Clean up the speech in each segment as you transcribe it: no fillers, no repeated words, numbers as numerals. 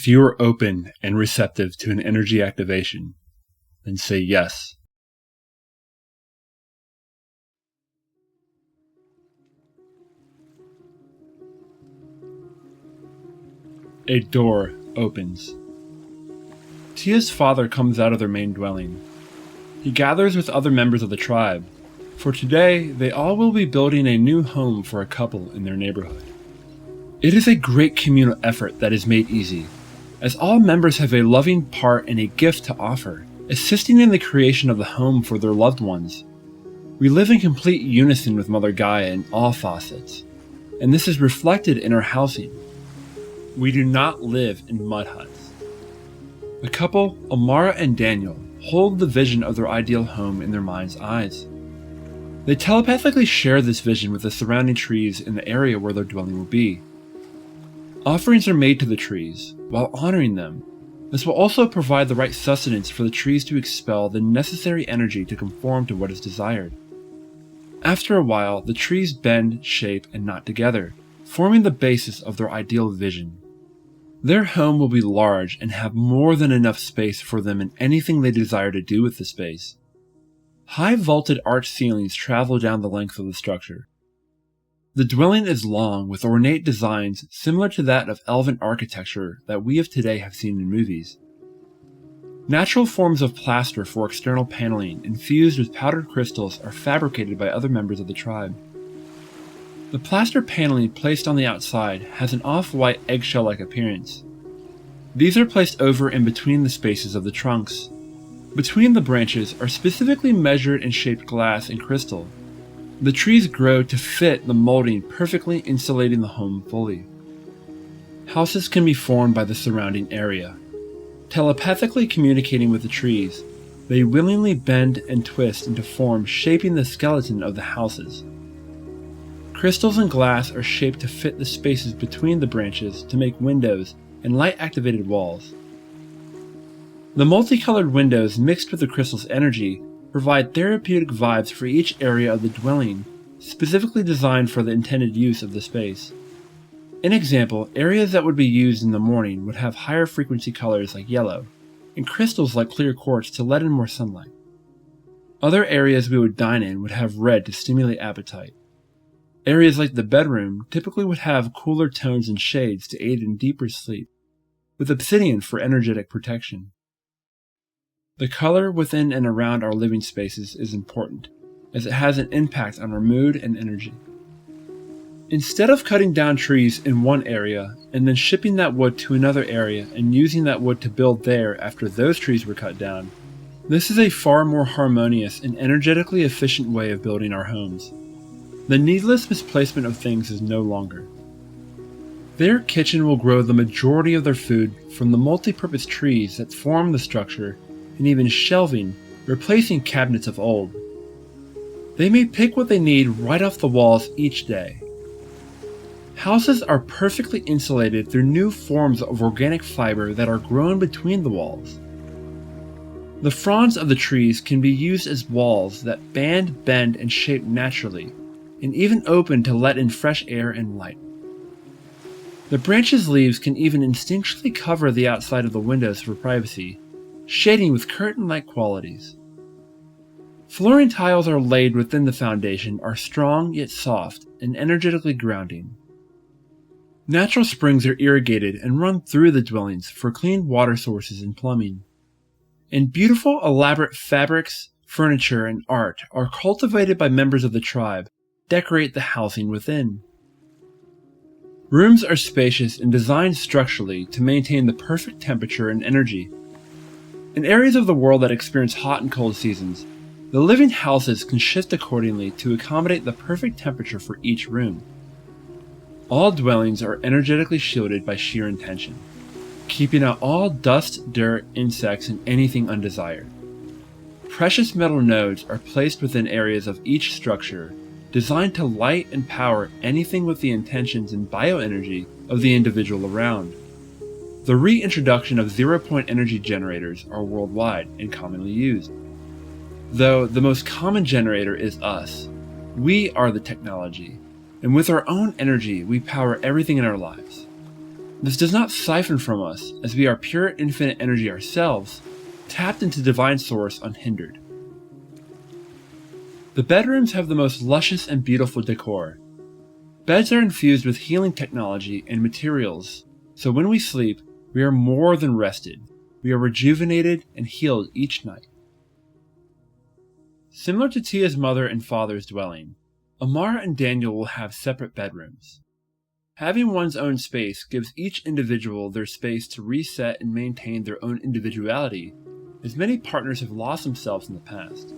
If you are open and receptive to an energy activation, then say yes. A door opens. Tia's father comes out of their main dwelling. He gathers with other members of the tribe, for today they all will be building a new home for a couple in their neighborhood. It is a great communal effort that is made easy, as all members have a loving part and a gift to offer, assisting in the creation of the home for their loved ones. We live in complete unison with Mother Gaia in all facets, and this is reflected in our housing. We do not live in mud huts. The couple, Amara and Daniel, hold the vision of their ideal home in their mind's eyes. They telepathically share this vision with the surrounding trees in the area where their dwelling will be. Offerings are made to the trees, while honoring them. This will also provide the right sustenance for the trees to expel the necessary energy to conform to what is desired. After a while, the trees bend, shape, and knot together, forming the basis of their ideal vision. Their home will be large and have more than enough space for them in anything they desire to do with the space. High vaulted arched ceilings travel down the length of the structure. The dwelling is long with ornate designs similar to that of elven architecture that we of today have seen in movies. Natural forms of plaster for external paneling infused with powdered crystals are fabricated by other members of the tribe. The plaster paneling placed on the outside has an off-white eggshell-like appearance. These are placed over and between the spaces of the trunks. Between the branches are specifically measured and shaped glass and crystal. The trees grow to fit the molding, perfectly insulating the home fully. Houses can be formed by the surrounding area. Telepathically communicating with the trees, they willingly bend and twist into form, shaping the skeleton of the houses. Crystals and glass are shaped to fit the spaces between the branches to make windows and light-activated walls. The multicolored windows mixed with the crystal's energy provide therapeutic vibes for each area of the dwelling, specifically designed for the intended use of the space. An example, areas that would be used in the morning would have higher frequency colors like yellow, and crystals like clear quartz to let in more sunlight. Other areas we would dine in would have red to stimulate appetite. Areas like the bedroom typically would have cooler tones and shades to aid in deeper sleep, with obsidian for energetic protection. The color within and around our living spaces is important, as it has an impact on our mood and energy. Instead of cutting down trees in one area and then shipping that wood to another area and using that wood to build there after those trees were cut down, this is a far more harmonious and energetically efficient way of building our homes. The needless misplacement of things is no longer. Their kitchen will grow the majority of their food from the multi-purpose trees that form the structure, and even shelving, replacing cabinets of old. They may pick what they need right off the walls each day. Houses are perfectly insulated through new forms of organic fiber that are grown between the walls. The fronds of the trees can be used as walls that bend, and shape naturally, and even open to let in fresh air and light. The branches' leaves can even instinctually cover the outside of the windows for privacy, shading with curtain-like qualities. Flooring tiles are laid within the foundation are strong yet soft and energetically grounding. Natural springs are irrigated and run through the dwellings for clean water sources and plumbing. And beautiful, elaborate fabrics, furniture, and art are cultivated by members of the tribe, decorate the housing within. Rooms are spacious and designed structurally to maintain the perfect temperature and energy. In areas of the world that experience hot and cold seasons, the living houses can shift accordingly to accommodate the perfect temperature for each room. All dwellings are energetically shielded by sheer intention, keeping out all dust, dirt, insects, and anything undesired. Precious metal nodes are placed within areas of each structure, designed to light and power anything with the intentions and bioenergy of the individual around. The reintroduction of zero-point energy generators are worldwide and commonly used. Though the most common generator is us, we are the technology, and with our own energy we power everything in our lives. This does not siphon from us, as we are pure infinite energy ourselves, tapped into divine source unhindered. The bedrooms have the most luscious and beautiful decor. Beds are infused with healing technology and materials, so when we sleep, we are more than rested. We are rejuvenated and healed each night. Similar to Tia's mother and father's dwelling, Amara and Daniel will have separate bedrooms. Having one's own space gives each individual their space to reset and maintain their own individuality, as many partners have lost themselves in the past.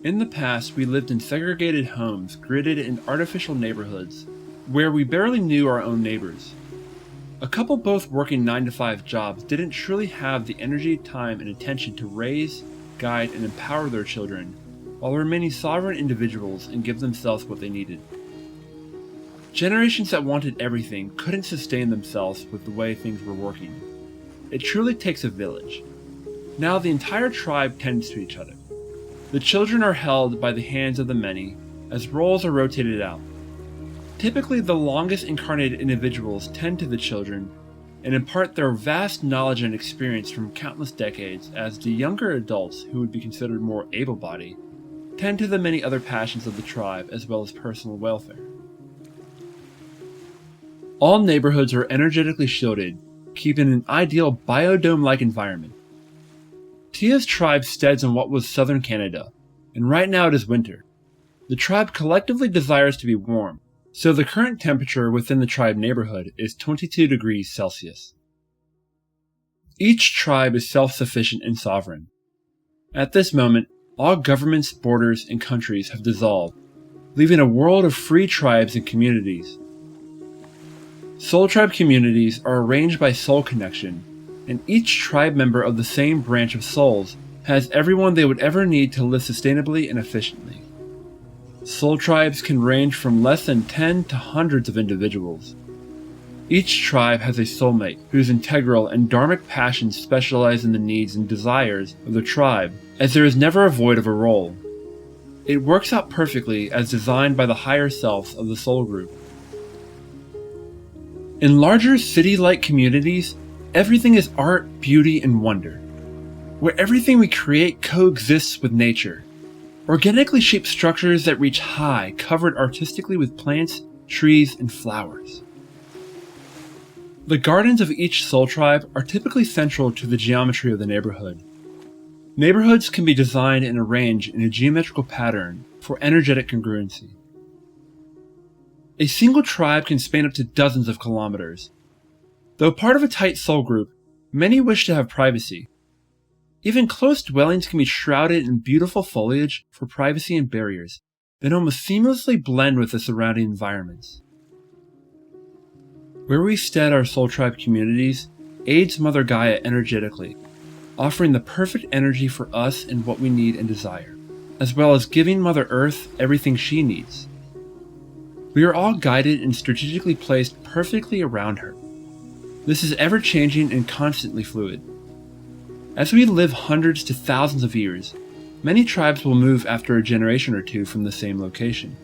In the past, we lived in segregated homes gridded in artificial neighborhoods, where we barely knew our own neighbors. A couple both working 9-to-5 jobs didn't truly have the energy, time, and attention to raise, guide, and empower their children, while remaining sovereign individuals and give themselves what they needed. Generations that wanted everything couldn't sustain themselves with the way things were working. It truly takes a village. Now the entire tribe tends to each other. The children are held by the hands of the many, as roles are rotated out. Typically, the longest incarnated individuals tend to the children and impart their vast knowledge and experience from countless decades, as the younger adults, who would be considered more able-bodied, tend to the many other passions of the tribe as well as personal welfare. All neighborhoods are energetically shielded, keeping an ideal biodome-like environment. Tia's tribe steads in what was southern Canada, and right now it is winter. The tribe collectively desires to be warm, so the current temperature within the tribe neighborhood is 22 degrees Celsius. Each tribe is self-sufficient and sovereign. At this moment, all governments, borders, and countries have dissolved, leaving a world of free tribes and communities. Soul tribe communities are arranged by soul connection, and each tribe member of the same branch of souls has everyone they would ever need to live sustainably and efficiently. Soul tribes can range from less than 10 to hundreds of individuals. Each tribe has a soulmate whose integral and dharmic passions specialize in the needs and desires of the tribe, as there is never a void of a role. It works out perfectly as designed by the higher selves of the soul group. In larger city-like communities, everything is art, beauty, and wonder, where everything we create coexists with nature. Organically shaped structures that reach high, covered artistically with plants, trees, and flowers. The gardens of each soul tribe are typically central to the geometry of the neighborhood. Neighborhoods can be designed and arranged in a geometrical pattern for energetic congruency. A single tribe can span up to dozens of kilometers. Though part of a tight soul group, many wish to have privacy. Even close dwellings can be shrouded in beautiful foliage for privacy and barriers that almost seamlessly blend with the surrounding environments. Where we stead our soul tribe communities aids Mother Gaia energetically, offering the perfect energy for us and what we need and desire, as well as giving Mother Earth everything she needs. We are all guided and strategically placed perfectly around her. This is ever-changing and constantly fluid. As we live hundreds to thousands of years, many tribes will move after a generation or two from the same location.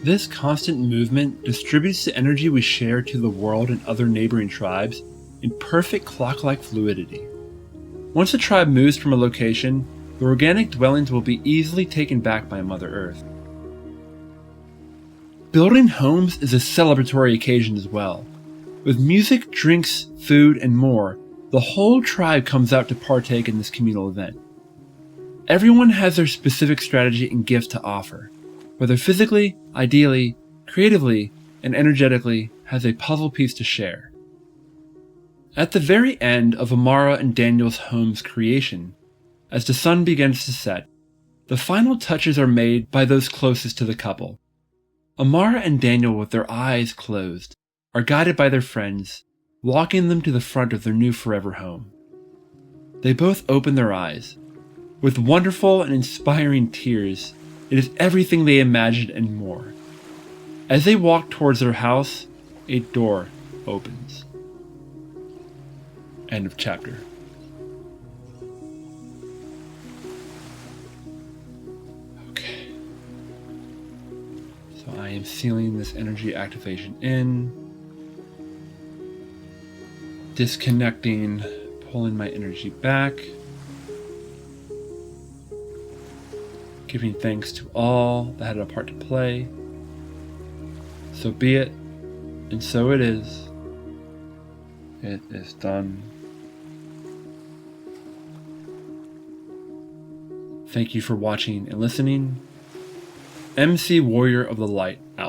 This constant movement distributes the energy we share to the world and other neighboring tribes in perfect clock-like fluidity. Once a tribe moves from a location, the organic dwellings will be easily taken back by Mother Earth. Building homes is a celebratory occasion as well. With music, drinks, food, and more, the whole tribe comes out to partake in this communal event. Everyone has their specific strategy and gift to offer, whether physically, ideally, creatively, and energetically has a puzzle piece to share. At the very end of Amara and Daniel's home's creation, as the sun begins to set, the final touches are made by those closest to the couple. Amara and Daniel, with their eyes closed, are guided by their friends, walking them to the front of their new forever home. They both open their eyes. With wonderful and inspiring tears, it is everything they imagined and more. As they walk towards their house, a door opens. End of chapter. Okay. So I am sealing this energy activation in. Disconnecting, pulling my energy back. Giving thanks to all that had a part to play. So be it, and so it is. It is done. Thank you for watching and listening. MC Warrior of the Light out.